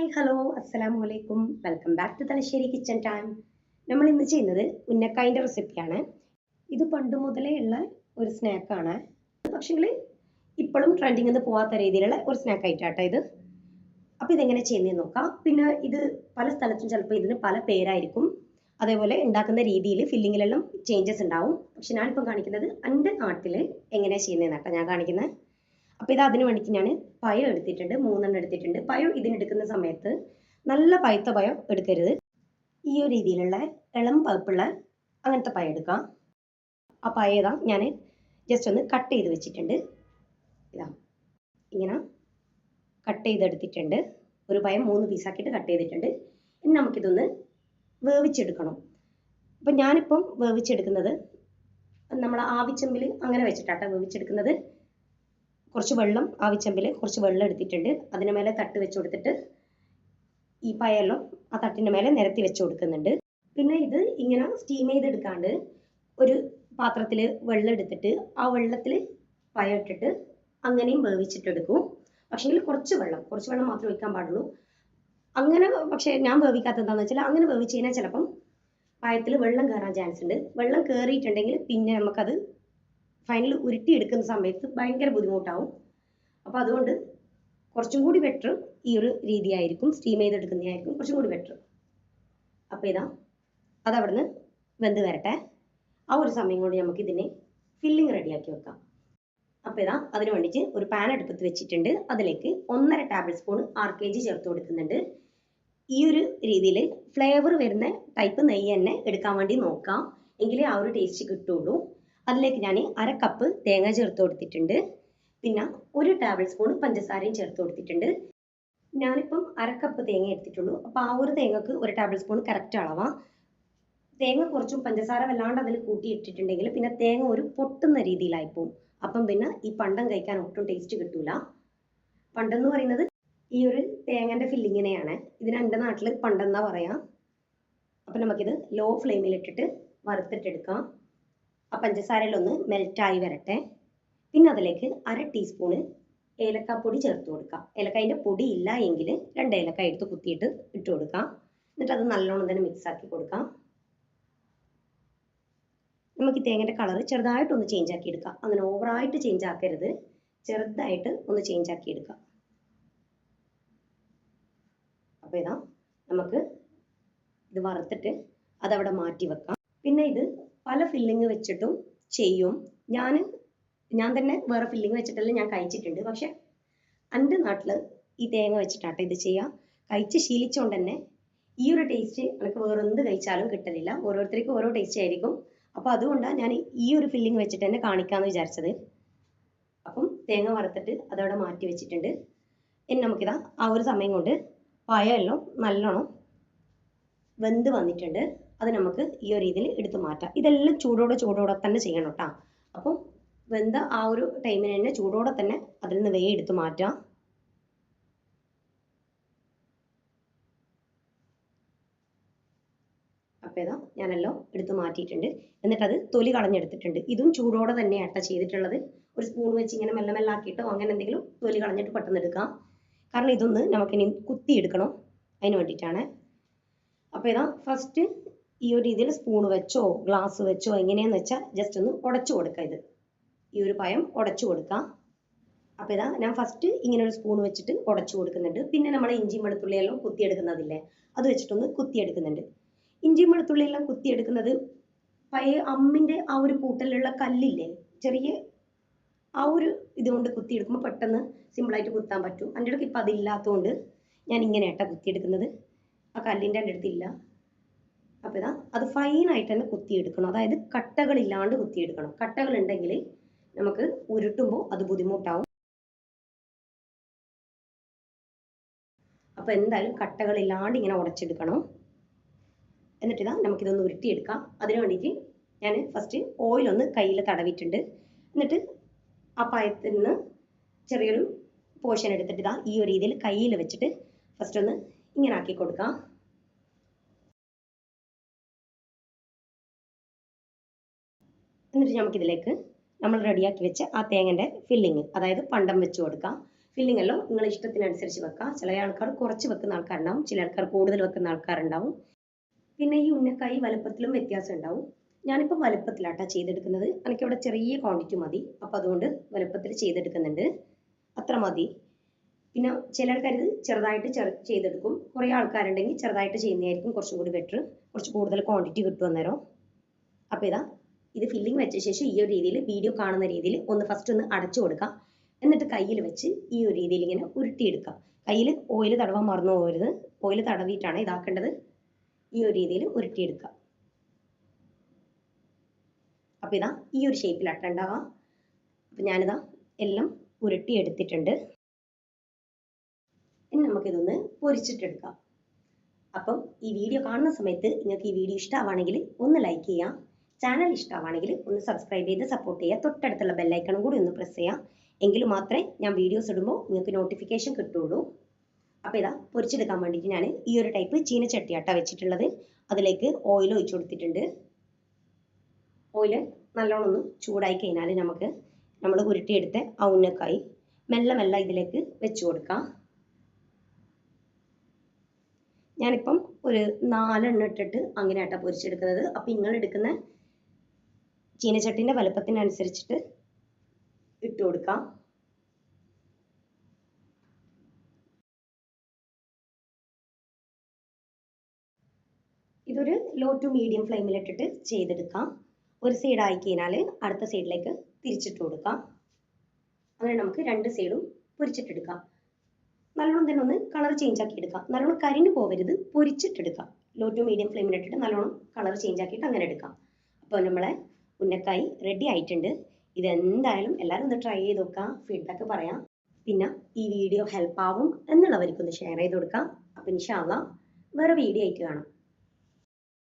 Hi hello അസ്സലാമു അലൈക്കും welcome back to Thalassery kitchen time. നമ്മൾ ഇന്ന് ചെയ്യുന്നത് ഉന്നക്കായൻ്റെ റെസിപ്പിയാണ്. ഇത് പണ്ട് മുതലേ ഉള്ള ഒരു സ്നാക്കാണ്. പക്ഷേ ഇപ്പോഴും ട്രെൻഡിങ് എന്ന് പോകാത്ത രീതിയിലുള്ള ഒരു സ്നാക്ക് ആയിട്ടാട്ടോ ഇത്. അപ്പോൾ ഇതെങ്ങനെ ചെയ്യുന്നതെന്ന് നോക്കാം. പിന്നെ ഇത് പല സ്ഥലത്തും ചിലപ്പോൾ ഇതിന് പല പേരായിരിക്കും. അതേപോലെ ഉണ്ടാക്കുന്ന രീതിയിൽ ഫില്ലിങ്ങിലെല്ലാം ചേഞ്ചസ് ഉണ്ടാവും. പക്ഷെ ഞാനിപ്പോൾ കാണിക്കുന്നത് എൻ്റെ നാട്ടിൽ എങ്ങനെയാണ് ചെയ്യുന്നതെന്നാട്ടോ ഞാൻ കാണിക്കുന്നത്. അപ്പോൾ ഇത് അതിന് വേണ്ടിയിട്ട് ഞാൻ പഴം എടുത്തിട്ടുണ്ട്, 3 എടുത്തിട്ടുണ്ട്. പഴം ഇതിനെടുക്കുന്ന സമയത്ത് നല്ല പഴുത്ത പഴം എടുക്കരുത്. ഈ ഒരു രീതിയിലുള്ള ഇളം പഴുപ്പുള്ള അങ്ങനത്തെ പഴം എടുക്കാം. ആ പഴം ഇതാ ഞാൻ ജസ്റ്റ് ഒന്ന് കട്ട് ചെയ്ത് വെച്ചിട്ടുണ്ട്. ഇതാ ഇങ്ങനെ കട്ട് ചെയ്തെടുത്തിട്ടുണ്ട്. ഒരു പഴം 3 പീസാക്കിയിട്ട് കട്ട് ചെയ്തിട്ടുണ്ട്. ഇനി നമുക്കിതൊന്ന് വേവിച്ചെടുക്കണം. അപ്പം ഞാനിപ്പം വേവിച്ചെടുക്കുന്നത് നമ്മൾ ആവിച്ചെമ്പിൽ അങ്ങനെ വെച്ചിട്ടാട്ടോ വേവിച്ചെടുക്കുന്നത്. കുറച്ച് വെള്ളം ആവിച്ചെമ്പിൽ കുറച്ച് വെള്ളം എടുത്തിട്ടുണ്ട്. അതിന് മേലെ തട്ട് വെച്ച് കൊടുത്തിട്ട് ഈ പഴമെല്ലാം ആ തട്ടിൻ്റെ മേലെ നിരത്തി വെച്ച് കൊടുക്കുന്നുണ്ട്. പിന്നെ ഇത് ഇങ്ങനെ സ്റ്റീം ചെയ്തെടുക്കാണ്ട് ഒരു പാത്രത്തിൽ വെള്ളം എടുത്തിട്ട് ആ വെള്ളത്തിൽ പഴം ഇട്ടിട്ട് അങ്ങനെയും വേവിച്ചിട്ടെടുക്കും. പക്ഷേ കുറച്ച് വെള്ളം മാത്രമേ ഒഴിക്കാൻ പാടുള്ളൂ. അങ്ങനെ പക്ഷേ ഞാൻ വേവിക്കാത്തത് എന്താണെന്ന് വെച്ചാൽ അങ്ങനെ വേവിച്ച് കഴിഞ്ഞാൽ ചിലപ്പം പഴത്തിൽ വെള്ളം കയറാൻ ചാൻസ് ഉണ്ട്. വെള്ളം കയറിയിട്ടുണ്ടെങ്കിൽ പിന്നെ നമുക്കത് ഫൈനൽ ഉരുട്ടിയെടുക്കുന്ന സമയത്ത് ഭയങ്കര ബുദ്ധിമുട്ടാവും. അപ്പോൾ അതുകൊണ്ട് കുറച്ചും കൂടി ബെറ്റർ ഈ ഒരു രീതിയായിരിക്കും, സ്റ്റീം ചെയ്തെടുക്കുന്നതായിരിക്കും കുറച്ചും കൂടി ബെറ്റർ. അപ്പോൾ ഇതാ അതവിടുന്ന് വെന്ത് വരട്ടെ. ആ ഒരു സമയം കൊണ്ട് നമുക്ക് ഇതിനെ ഫില്ലിങ് റെഡിയാക്കി വെക്കാം. അപ്പോൾ ഇതാ അതിന് വേണ്ടിയിട്ട് ഒരു പാൻ അടുപ്പത്ത് വെച്ചിട്ടുണ്ട്. അതിലേക്ക് 1.5 ടേബിൾ സ്പൂൺ RKG ചേർത്ത് കൊടുക്കുന്നുണ്ട്. ഈ ഒരു രീതിയിൽ ഫ്ലേവർ വരുന്ന ടൈപ്പ് നെയ്യ് തന്നെ എടുക്കാൻ വേണ്ടി നോക്കാം, എങ്കിലേ ആ ഒരു ടേസ്റ്റ് കിട്ടുള്ളൂ. അതിലേക്ക് ഞാൻ 1/2 കപ്പ് തേങ്ങ ചേർത്ത് കൊടുത്തിട്ടുണ്ട്. പിന്നെ 1 ടേബിൾ സ്പൂൺ പഞ്ചസാരയും ചേർത്ത് കൊടുത്തിട്ടുണ്ട്. ഞാനിപ്പം 1/2 കപ്പ് തേങ്ങ എടുത്തിട്ടുള്ളൂ. അപ്പോൾ ആ ഒരു തേങ്ങക്ക് 1 ടേബിൾ സ്പൂൺ കറക്റ്റ് അളവാണ്. തേങ്ങ കുറച്ചും പഞ്ചസാര വല്ലാണ്ട് അതിൽ കൂട്ടിയിട്ടിട്ടുണ്ടെങ്കിൽ പിന്നെ തേങ്ങ ഒരു പൊട്ടുന്ന രീതിയിലായിപ്പോവും. അപ്പം പിന്നെ ഈ പണ്ടം കഴിക്കാൻ ഒട്ടും ടേസ്റ്റ് കിട്ടൂല. പണ്ടെന്ന് പറയുന്നത് ഈ ഒരു തേങ്ങൻ്റെ ഫില്ലിങ്ങിനെയാണ്. ഇതിന് എൻ്റെ നാട്ടിൽ പണ്ടെന്നാ പറയാം. അപ്പം നമുക്കിത് ലോ ഫ്ലെയിമിലിട്ടിട്ട് വറുത്തിട്ടെടുക്കാം. ആ പഞ്ചസാരയിലൊന്ന് മെൽറ്റായി വരട്ടെ. പിന്നെ അതിലേക്ക് 1/2 ടീസ്പൂണ് ഏലക്കാപ്പൊടി ചേർത്ത് കൊടുക്കാം. ഏലക്കായൻ്റെ പൊടി ഇല്ല എങ്കിൽ 2 ഏലക്കായ എടുത്ത് കുത്തിയിട്ട് ഇട്ട് കൊടുക്കാം. എന്നിട്ട് അത് നല്ലോണം തന്നെ മിക്സ് ആക്കി കൊടുക്കാം. നമുക്ക് ഈ തേങ്ങയുടെ കളർ ചെറുതായിട്ടൊന്ന് ചേഞ്ച് ആക്കി എടുക്കാം. അങ്ങനെ ഓവറായിട്ട് ചേഞ്ച് ആക്കരുത്, ചെറുതായിട്ട് ഒന്ന് ചേഞ്ച് ആക്കി എടുക്കാം. അപ്പോൾ ഇതാ നമുക്ക് ഇത് വറുത്തിട്ട് അതവിടെ മാറ്റി വെക്കാം. പിന്നെ ഇത് പല ഫില്ലിങ് വെച്ചിട്ടും ചെയ്യും. ഞാൻ തന്നെ വേറെ ഫില്ലിങ് വെച്ചിട്ടെല്ലാം ഞാൻ കഴിച്ചിട്ടുണ്ട്. പക്ഷെ എൻ്റെ നാട്ടിൽ ഈ തേങ്ങ വെച്ചിട്ടാട്ടോ ഇത് ചെയ്യുക. കഴിച്ച് ശീലിച്ചുകൊണ്ട് തന്നെ ഈ ഒരു ടേസ്റ്റ് എനിക്ക് വേറെ എന്ത് കഴിച്ചാലും കിട്ടലില്ല. ഓരോരുത്തർക്കും ഓരോ ടേസ്റ്റ് ആയിരിക്കും. അപ്പോൾ അതുകൊണ്ടാണ് ഞാൻ ഈ ഒരു ഫില്ലിങ് വെച്ചിട്ട് തന്നെ കാണിക്കാമെന്ന് വിചാരിച്ചത്. അപ്പം തേങ്ങ വറുത്തിട്ട് അതവിടെ മാറ്റി വെച്ചിട്ടുണ്ട്. ഇനി നമുക്കിതാ ആ ഒരു സമയം കൊണ്ട് പഴമെല്ലാം നല്ലോണം വെന്ത് വന്നിട്ടുണ്ട്. അത് നമുക്ക് ഈ ഒരു രീതിയിൽ എടുത്ത് മാറ്റാം. ഇതെല്ലാം ചൂടോടെ തന്നെ ചെയ്യണം കേട്ടോ. അപ്പം വെന്ത ആ ഒരു ടൈമിന് തന്നെ ചൂടോടെ തന്നെ അതിൽ നിന്ന് എടുത്ത് മാറ്റാം. അപ്പോൾ ഇതാ ഞാനെല്ലാം എടുത്ത് മാറ്റിയിട്ടുണ്ട്. എന്നിട്ട് അത് തൊലി കളഞ്ഞെടുത്തിട്ടുണ്ട്. ഇതും ചൂടോടെ തന്നെയാട്ടോ ചെയ്തിട്ടുള്ളത്. ഒരു സ്പൂൺ വെച്ച് ഇങ്ങനെ മെല്ലെ ആക്കിയിട്ടോ അങ്ങനെ എന്തെങ്കിലും തൊലി കളഞ്ഞിട്ട് പെട്ടെന്ന് എടുക്കാം. കാരണം ഇതൊന്ന് നമുക്കിനി കുത്തിയെടുക്കണം, അതിന് വേണ്ടിയിട്ടാണ്. അപ്പോൾ ഇതാ ഫസ്റ്റ് ഈ ഒരു രീതിയിൽ സ്പൂൺ വെച്ചോ ഗ്ലാസ് വെച്ചോ എങ്ങനെയാന്ന് വെച്ചാൽ ജസ്റ്റ് ഒന്ന് ഉടച്ചു കൊടുക്കുക. ഇത് ഈ ഒരു പഴം ഉടച്ചു കൊടുക്കാം. അപ്പോൾ ഇതാ ഞാൻ ഫസ്റ്റ് ഇങ്ങനെ ഒരു സ്പൂൺ വെച്ചിട്ട് ഉടച്ചു കൊടുക്കുന്നുണ്ട്. പിന്നെ നമ്മൾ ഇഞ്ചിയും വെളുത്തുള്ളിയെല്ലാം കുത്തിയെടുക്കുന്നതില്ലേ, അത് വെച്ചിട്ടൊന്ന് കുത്തിയെടുക്കുന്നുണ്ട്. ഇഞ്ചിയും വെളുത്തുള്ളിയെല്ലാം കുത്തിയെടുക്കുന്നത് പഴയ അമ്മിൻ്റെ ആ ഒരു കൂട്ടലുള്ള കല്ലില്ലേ, ചെറിയ ആ ഒരു ഇതുകൊണ്ട് കുത്തിയെടുക്കുമ്പോൾ പെട്ടെന്ന് സിമ്പിളായിട്ട് കുത്താൻ പറ്റും. എൻ്റെ അടുത്ത് ഇപ്പം അതില്ലാത്തതുകൊണ്ട് ഞാൻ ഇങ്ങനെയാട്ടോ കുത്തിയെടുക്കുന്നത്. ആ കല്ലിൻ്റെ എൻ്റെ അടുത്തില്ല. അപ്പോൾ ഇതാ അത് ഫൈനായിട്ട് തന്നെ കുത്തിയെടുക്കണം. അതായത് കട്ടകളില്ലാണ്ട് കുത്തിയെടുക്കണം. കട്ടകൾ ഉണ്ടെങ്കിൽ നമുക്ക് ഉരുട്ടുമ്പോൾ അത് ബുദ്ധിമുട്ടാവും. അപ്പോൾ എന്തായാലും കട്ടകളില്ലാണ്ട് ഇങ്ങനെ ഉടച്ചെടുക്കണം. എന്നിട്ട് ഇതാ നമുക്കിതൊന്ന് ഉരുട്ടിയെടുക്കാം. അതിന് വേണ്ടിയിട്ട് ഞാൻ ഫസ്റ്റ് ഓയിലൊന്ന് കയ്യിൽ തടവിയിട്ടുണ്ട്. എന്നിട്ട് ആ പഴത്തിൽ നിന്ന് ചെറിയൊരു പോർഷൻ എടുത്തിട്ട് ഇതാ ഈ ഒരു രീതിയിൽ കയ്യിൽ വെച്ചിട്ട് ഫസ്റ്റ് ഒന്ന് ഇങ്ങനെ ആക്കി കൊടുക്കാം. എന്നിട്ട് നമുക്കിതിലേക്ക് നമ്മൾ റെഡിയാക്കി വെച്ച ആ തേങ്ങൻ്റെ ഫില്ലിങ്, അതായത് പണ്ടം വെച്ച് കൊടുക്കാം. ഫില്ലിംഗ് എല്ലാം നിങ്ങളുടെ ഇഷ്ടത്തിനനുസരിച്ച് വെക്കാം. ചില ആൾക്കാർ കുറച്ച് വെക്കുന്ന ആൾക്കാരുണ്ടാവും, ചില ആൾക്കാർ കൂടുതൽ വെക്കുന്ന ആൾക്കാരുണ്ടാവും. പിന്നെ ഈ ഉന്നക്കായി വലുപ്പത്തിലും വ്യത്യാസം ഉണ്ടാവും. ഞാനിപ്പം വലുപ്പത്തിലാട്ടാ ചെയ്തെടുക്കുന്നത്. എനിക്കിവിടെ ചെറിയ ക്വാണ്ടിറ്റി മതി, അപ്പം അതുകൊണ്ട് വലുപ്പത്തിൽ ചെയ്തെടുക്കുന്നുണ്ട്. അത്ര മതി. പിന്നെ ചില ആൾക്കാർ ഇത് ചെറുതായിട്ട് ചെയ്തെടുക്കും. കുറേ ആൾക്കാരുണ്ടെങ്കിൽ ചെറുതായിട്ട് ചെയ്യുന്നതായിരിക്കും കുറച്ചും കൂടി ബെറ്റർ. കുറച്ച് കൂടുതൽ ക്വാണ്ടിറ്റി കിട്ടും അന്നേരം. അപ്പോൾ ഇത് ഫില്ലിംഗ് വെച്ച ശേഷം ഈ ഒരു രീതിയിൽ വീഡിയോ കാണുന്ന രീതിയിൽ ഫസ്റ്റ് ഒന്ന് അടച്ചു കൊടുക്കാം. എന്നിട്ട് കയ്യിൽ വെച്ച് ഈ ഒരു രീതിയിൽ ഇങ്ങനെ ഉരുട്ടിയെടുക്കാം. കയ്യിൽ ഓയിൽ തടവാൻ മറന്നു പോകരുത്. ഓയിൽ തടവിയിട്ടാണ് ഇതാക്കേണ്ടത്. ഈ ഒരു രീതിയിൽ ഉരുട്ടിയെടുക്കാം. അപ്പോൾ ഈ ഒരു ഷേപ്പിലാട്ട ഉണ്ടാവാം. അപ്പം ഞാനിതാ എല്ലാം ഉരുട്ടിയെടുത്തിട്ടുണ്ട്. ഇനി നമുക്കിതൊന്ന് പൊരിച്ചിട്ടെടുക്കാം. അപ്പം ഈ വീഡിയോ കാണുന്ന സമയത്ത് നിങ്ങൾക്ക് ഈ വീഡിയോ ഇഷ്ടമാണെങ്കിൽ ഒന്ന് ലൈക്ക് ചെയ്യാം. ചാനൽ ഇഷ്ടമാണെങ്കിൽ ഒന്ന് സബ്സ്ക്രൈബ് ചെയ്ത് സപ്പോർട്ട് ചെയ്യുക. തൊട്ടടുത്തുള്ള ബെല്ലൈക്കണും കൂടി ഒന്ന് പ്രസ് ചെയ്യാം. എങ്കിൽ മാത്രമേ ഞാൻ വീഡിയോസ് ഇടുമ്പോൾ നിങ്ങൾക്ക് നോട്ടിഫിക്കേഷൻ കിട്ടുള്ളൂ. അപ്പോൾ പൊരിച്ചെടുക്കാൻ വേണ്ടിയിട്ട് ഞാൻ ഈ ഒരു ടൈപ്പ് ചീനച്ചട്ടിയാട്ടാണ് വെച്ചിട്ടുള്ളത്. അതിലേക്ക് ഓയിൽ ഒഴിച്ചു കൊടുത്തിട്ടുണ്ട്. ഓയിൽ നല്ലോണം ഒന്ന് ചൂടായി കഴിഞ്ഞാൽ നമ്മൾ ഉരുട്ടിയെടുത്ത ആ ഉന്നക്കായി മെല്ലെ മെല്ലെ ഇതിലേക്ക് വെച്ച് കൊടുക്കാം. ഞാനിപ്പം ഒരു 4 എണ്ണം ഇട്ടിട്ട് അങ്ങനെയാട്ടാ പൊരിച്ചെടുക്കുന്നത്. അപ്പം നിങ്ങൾ എടുക്കുന്ന ചീനച്ചട്ടിൻ്റെ വലുപ്പത്തിനനുസരിച്ചിട്ട് ഇട്ട് കൊടുക്കാം. ഇതൊരു ലോ ടു മീഡിയം ഫ്ലെയിമിലിട്ടിട്ട് ചെയ്തെടുക്കാം. ഒരു സൈഡ് ആയി കഴിഞ്ഞാൽ അടുത്ത സൈഡിലേക്ക് തിരിച്ചിട്ട് കൊടുക്കാം. അങ്ങനെ നമുക്ക് 2 സൈഡും പൊരിച്ചിട്ടെടുക്കാം. നല്ലോണം തന്നെ ഒന്ന് കളർ ചേഞ്ച് ആക്കി എടുക്കാം. നല്ലോണം കരിഞ്ഞു പോകരുത്, പൊരിച്ചിട്ടെടുക്കാം. ലോ ടു മീഡിയം ഫ്ലെയിമിലിട്ടിട്ട് നല്ലോണം കളർ ചേഞ്ച് ആക്കിയിട്ട് അങ്ങനെ എടുക്കാം. അപ്പോൾ നമ്മളെ ഉന്നക്കായി റെഡി ആയിട്ടുണ്ട്. ഇതെന്തായാലും എല്ലാവരും ഒന്ന് ട്രൈ ചെയ്ത് നോക്കാം, ഫീഡ്ബാക്ക് പറയാം. പിന്നെ ഈ വീഡിയോ ഹെൽപ്പ് ആവും എന്നുള്ളവർക്കൊന്ന് ഷെയർ ചെയ്ത് കൊടുക്കാം. അപ്പോൾ ഇൻഷാ അല്ലാഹ് വേറെ വീഡിയോ ആയിട്ട് കാണാം.